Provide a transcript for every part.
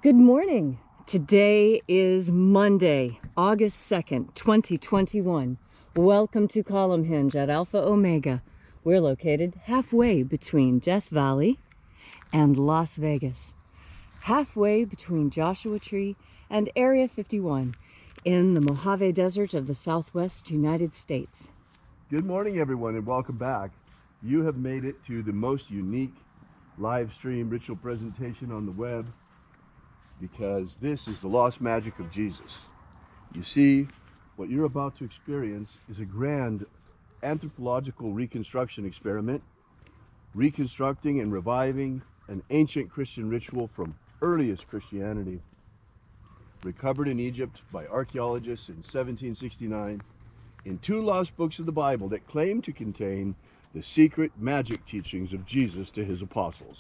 Good morning. Today is Monday, August 2nd, 2021. Welcome to Column Hinge at Alpha Omega. We're located halfway between Death Valley and Las Vegas. Halfway between Joshua Tree and Area 51 in the Mojave Desert of the Southwest United States. Good morning, everyone, and welcome back. You have made it to the most unique live stream ritual presentation on the web, because this is the lost magic of Jesus. You see, what you're about to experience is a grand anthropological reconstruction experiment, reconstructing and reviving an ancient Christian ritual from earliest Christianity, recovered in Egypt by archaeologists in 1769 in two lost books of the Bible that claim to contain the secret magic teachings of Jesus to his apostles.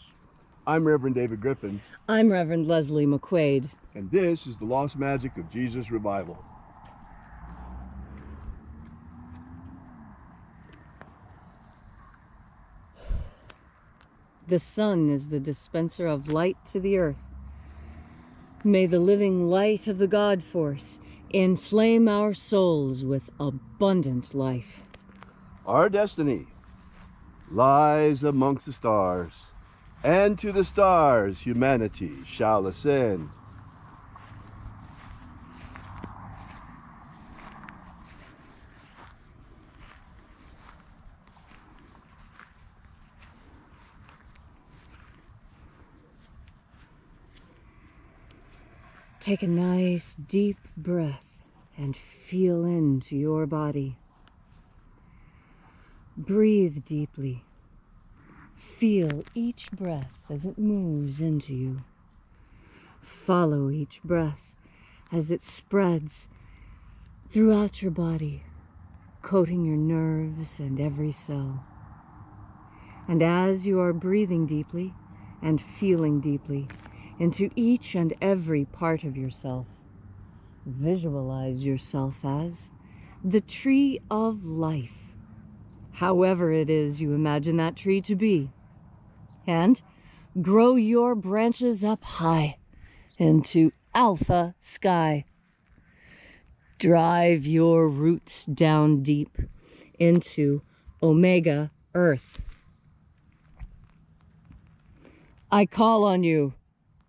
I'm Reverend David Griffin. I'm Reverend Leslie McQuade. And this is the Lost Magic of Jesus Revival. The sun is the dispenser of light to the earth. May the living light of the God Force inflame our souls with abundant life. Our destiny lies amongst the stars, and to the stars humanity shall ascend. Take a nice deep breath and feel into your body. Breathe deeply. Feel each breath as it moves into you. Follow each breath as it spreads throughout your body, coating your nerves and every cell. And as you are breathing deeply and feeling deeply into each and every part of yourself, visualize yourself as the tree of life, however it is you imagine that tree to be, and grow your branches up high into alpha sky. Drive your roots down deep into omega earth. I call on you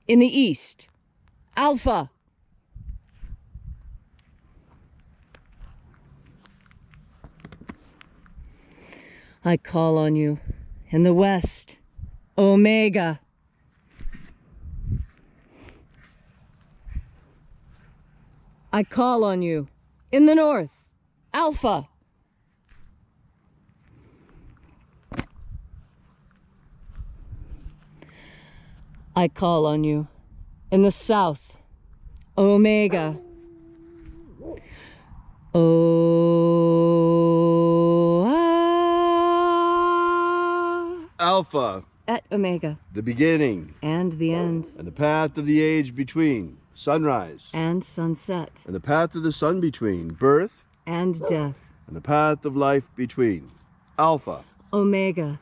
in the east, alpha. I call on you in the west, omega. I call on you in the north, alpha. I call on you in the south, omega. Alpha, at omega, the beginning and the end, and the path of the age between, sunrise and sunset, and the path of the sun between, birth and death, and the path of life between, alpha, omega.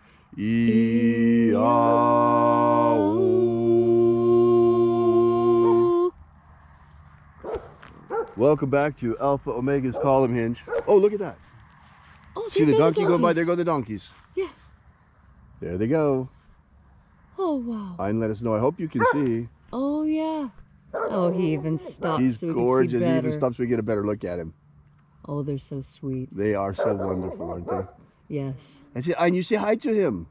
Welcome back to Alpha Omega's Column Hinge. Oh, look at that. Oh, see the donkey going by? There go the donkeys. Yeah. There they go. Oh, wow. And let us know. I hope you can see. Oh, yeah. Oh, he even stops. He's so we gorgeous. can see better. He even stops so we get a better look at him. Oh, they're so sweet. They are so wonderful, aren't they? Yes. And you say hi to him.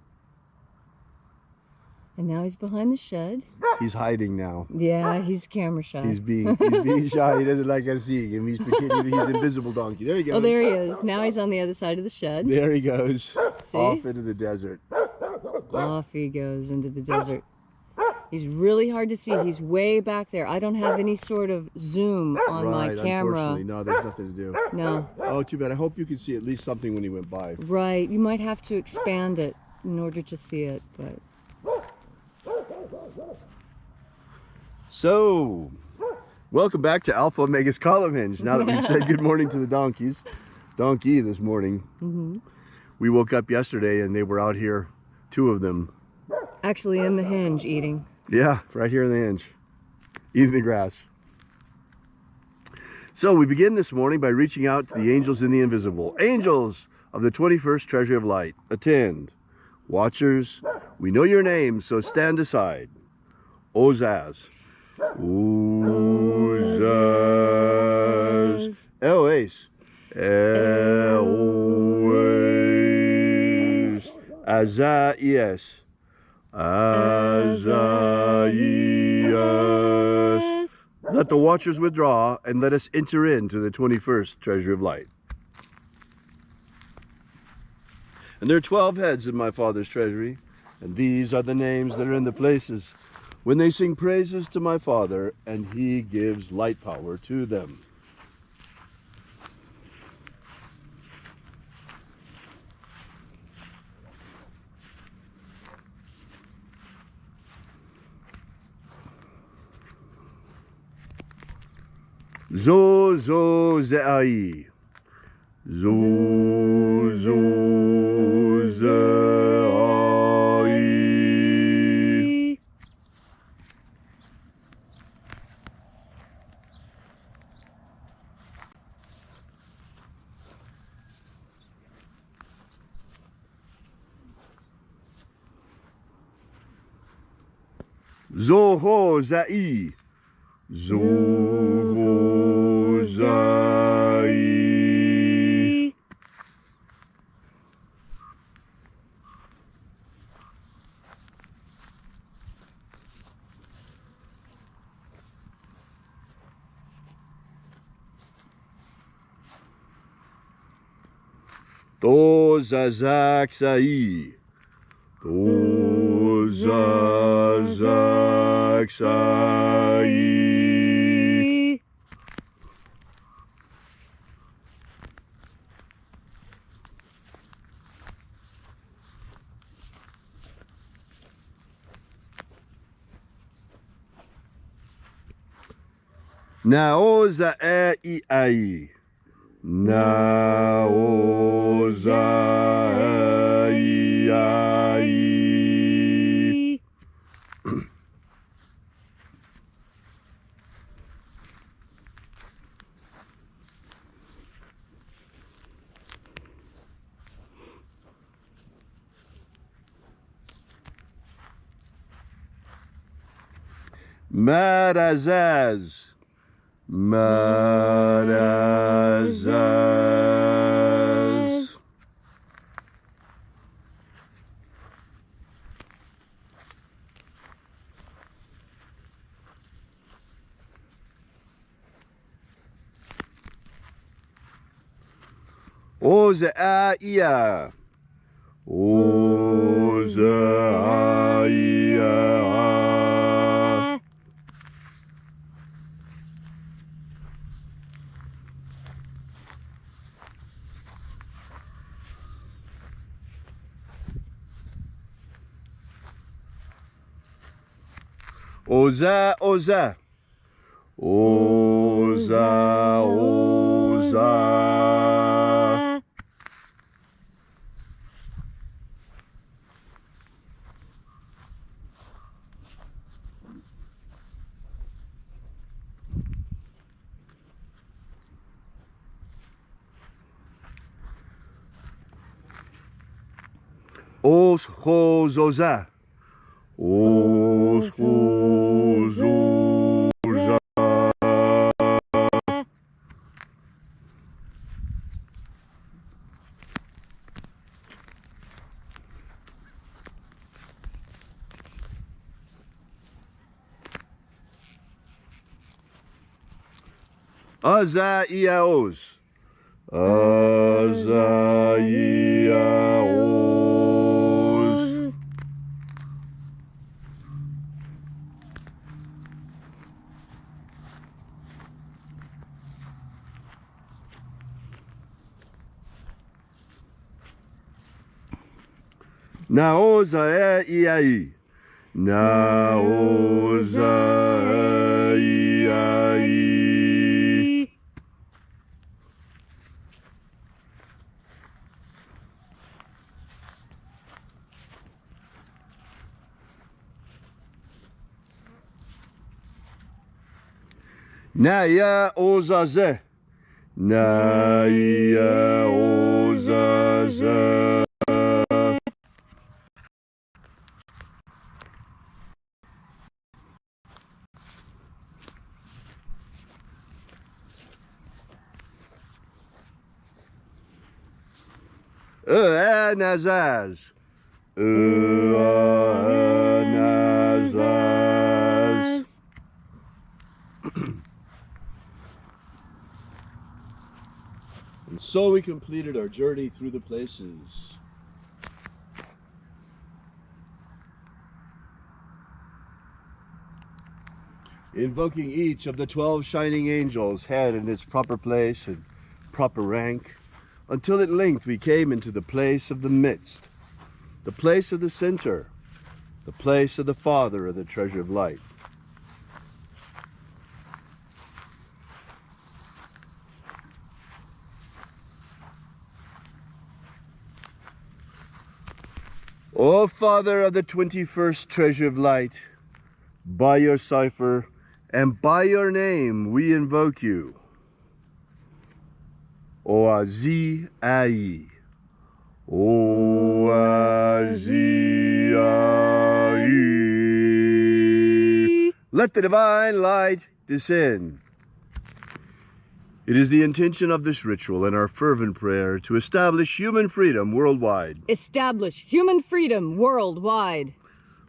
And now he's behind the shed. He's hiding now. Yeah, he's camera shy. He's being shy. He doesn't like us seeing him. He's pretending he's invisible donkey. There he goes. Oh, there he is. Now he's on the other side of the shed. There he goes. See? Off into the desert. Off he goes into the desert. He's really hard to see. He's way back there. I don't have any sort of zoom on my camera. Unfortunately, no, there's nothing to do. No. Oh, too bad. I hope you can see at least something when he went by. Right. You might have to expand it in order to see it, but... So, welcome back to Alpha Omega's Column Hinge. Now that we've said good morning to the donkeys, donkey this morning, we woke up yesterday and they were out here, two of them. Actually in the hinge eating. Yeah, right here in the hinge. eating the grass. So we begin this morning by reaching out to the angels in the invisible. Angels of the 21st treasury of light, attend. Watchers, we know your names, so stand aside. Ozaz. Ozaz. Eloes. Eloes. Azaias. Azaias. Let the watchers withdraw and let us enter into the 21st treasury of light. And there are 12 heads in my Father's treasury, and these are the names that are in the places when they sing praises to my Father, and he gives light power to them. Zo zo ze'ai. Zo zo ze'ai. Zo ho za'i. Zo ho za'i. To zazak sa'i. To zazak sa'i. Naoza e ai. Naoza e ai. Marazaz. Marazaz. Ozaia. Ozaia. Oza, oza. Oza, oza. Os hozoza. Os hozoza. Azaiaos. Azaiaos. Naoza e ai. Naoza e ai. Naya ozaze. Naya ozaze. Nazaz. Nazaz. And so we completed our journey through the places. Invoking each of the 12 shining angels head in its proper place and proper rank, until at length we came into the place of the midst, the place of the center, the place of the Father of the treasure of light. O Father of the 21st treasure of light, by your cipher and by your name we invoke you. Oazi Ai. Oazi Ai. Let the divine light descend. It is the intention of this ritual and our fervent prayer to establish human freedom worldwide. Establish human freedom worldwide.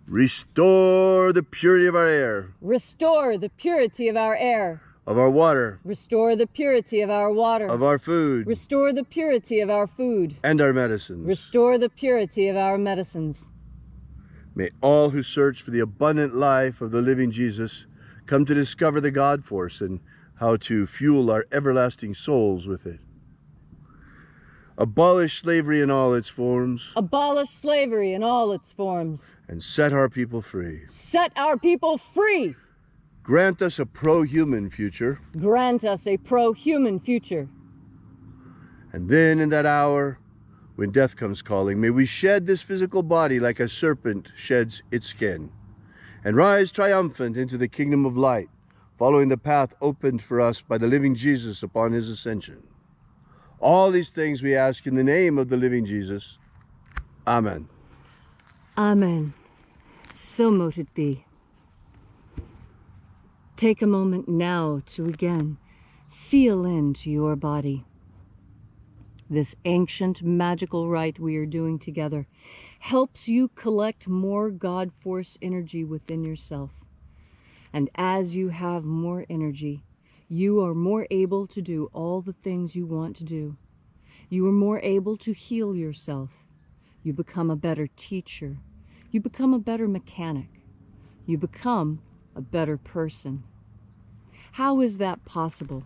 Restore the purity of our air. Restore the purity of our air. Of our water. Restore the purity of our water. Of our food. Restore the purity of our food. And our medicines. Restore the purity of our medicines. May all who search for the abundant life of the living Jesus come to discover the God force and how to fuel our everlasting souls with it. Abolish slavery in all its forms. Abolish slavery in all its forms. And set our people free. Set our people free. Grant us a pro-human future. Grant us a pro-human future. And then in that hour, when death comes calling, may we shed this physical body like a serpent sheds its skin, and rise triumphant into the kingdom of light, following the path opened for us by the living Jesus upon his ascension. All these things we ask in the name of the living Jesus. Amen. Amen. So mote it be. Take a moment now to again feel into your body. This ancient magical rite we are doing together helps you collect more God force energy within yourself. And as you have more energy, you are more able to do all the things you want to do. You are more able to heal yourself. You become a better teacher. You become a better mechanic. You become a better person. How is that possible?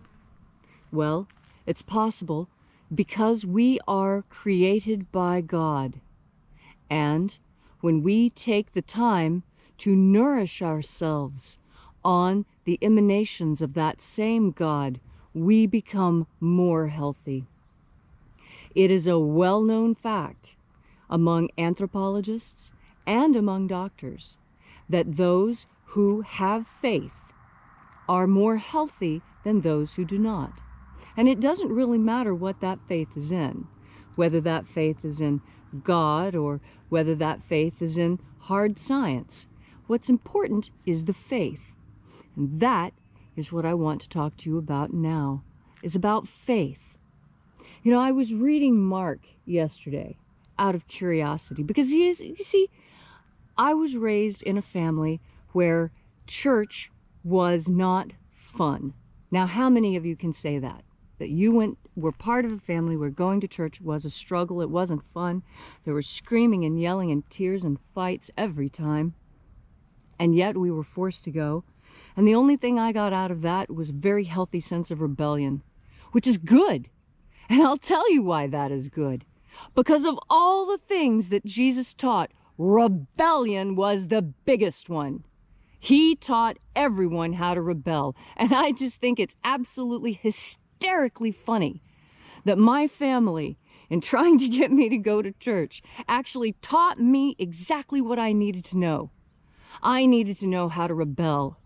Well, it's possible because we are created by God. And when we take the time to nourish ourselves on the emanations of that same God, we become more healthy. It is a well-known fact among anthropologists and among doctors that those who have faith are more healthy than those who do not. And it doesn't really matter what that faith is in, whether that faith is in God or whether that faith is in hard science. What's important is the faith. And that is what I want to talk to you about now, is about faith. You know, I was reading Mark yesterday out of curiosity because you see, I was raised in a family where church was not fun. Now, how many of you can say that? That you were part of a family where going to church was a struggle, it wasn't fun. There was screaming and yelling and tears and fights every time. And yet we were forced to go. And the only thing I got out of that was a very healthy sense of rebellion, which is good. And I'll tell you why that is good. Because of all the things that Jesus taught, rebellion was the biggest one. He taught everyone how to rebel. And I just think it's absolutely hysterically funny that my family, in trying to get me to go to church, actually taught me exactly what I needed to know. I needed to know how to rebel.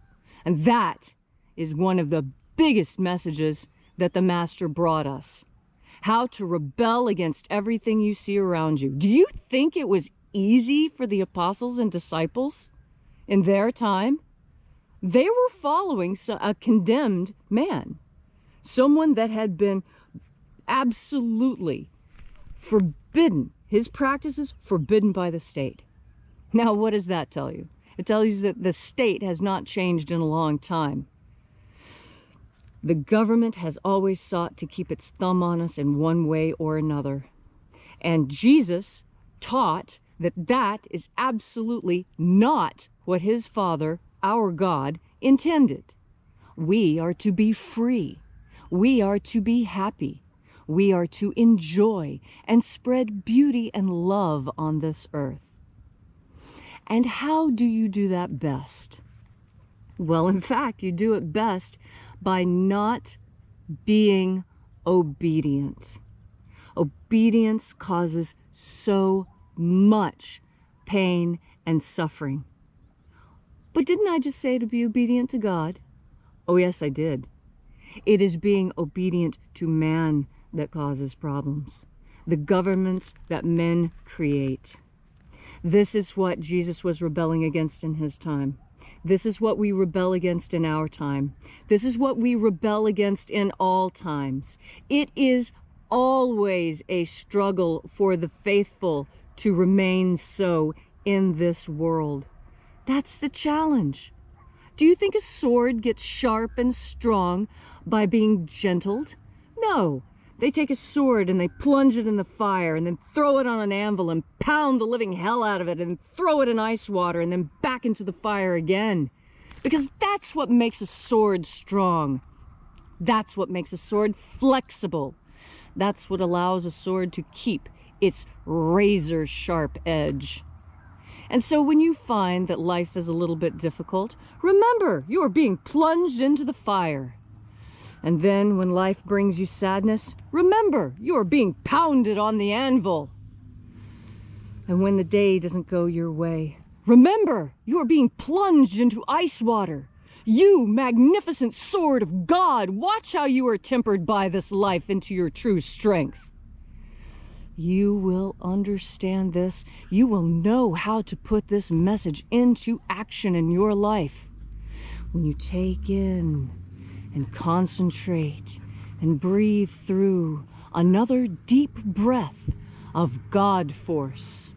And that is one of the biggest messages that the Master brought us. How to rebel against everything you see around you. Do you think it was easy for the apostles and disciples in their time? They were following a condemned man. Someone that had been absolutely forbidden. His practices forbidden by the state. Now, what does that tell you? It tells you that the state has not changed in a long time. The government has always sought to keep its thumb on us in one way or another. And Jesus taught that that is absolutely not what his Father, our God, intended. We are to be free. We are to be happy. We are to enjoy and spread beauty and love on this earth. And how do you do that best? Well, in fact, you do it best by not being obedient. Obedience causes so much pain and suffering. But didn't I just say to be obedient to God? Oh, yes, I did. It is being obedient to man that causes problems. The governments that men create. This is what Jesus was rebelling against in his time. This is what we rebel against in our time. This is what we rebel against in all times. It is always a struggle for the faithful to remain so in this world. That's the challenge. Do you think a sword gets sharp and strong by being gentled? No. They take a sword and they plunge it in the fire and then throw it on an anvil and pound the living hell out of it and throw it in ice water and then back into the fire again. Because that's what makes a sword strong. That's what makes a sword flexible. That's what allows a sword to keep its razor sharp edge. And so when you find that life is a little bit difficult, remember you are being plunged into the fire. And then when life brings you sadness, remember you are being pounded on the anvil. And when the day doesn't go your way, remember you are being plunged into ice water. You, magnificent sword of God, watch how you are tempered by this life into your true strength. You will understand this. You will know how to put this message into action in your life. When you take in and concentrate and breathe through another deep breath of God force.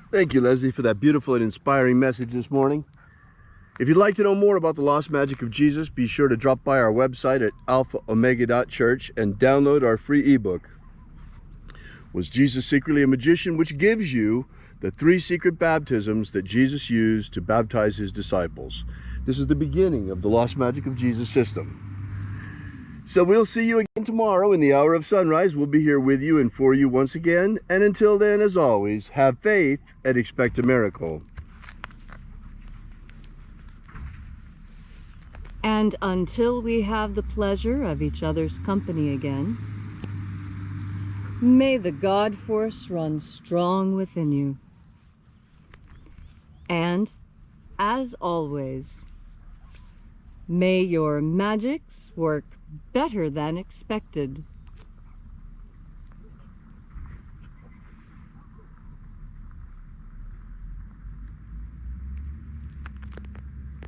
Thank you, Leslie, for that beautiful and inspiring message this morning. If you'd like to know more about the lost magic of Jesus, be sure to drop by our website at alphaomega.church and download our free ebook, Was Jesus Secretly a Magician?, which gives you the 3 secret baptisms that Jesus used to baptize his disciples. This is the beginning of the Lost Magic of Jesus system. So we'll see you again tomorrow in the hour of sunrise. We'll be here with you and for you once again. And until then, as always, have faith and expect a miracle. And until we have the pleasure of each other's company again, may the God force run strong within you. And, as always, may your magics work better than expected.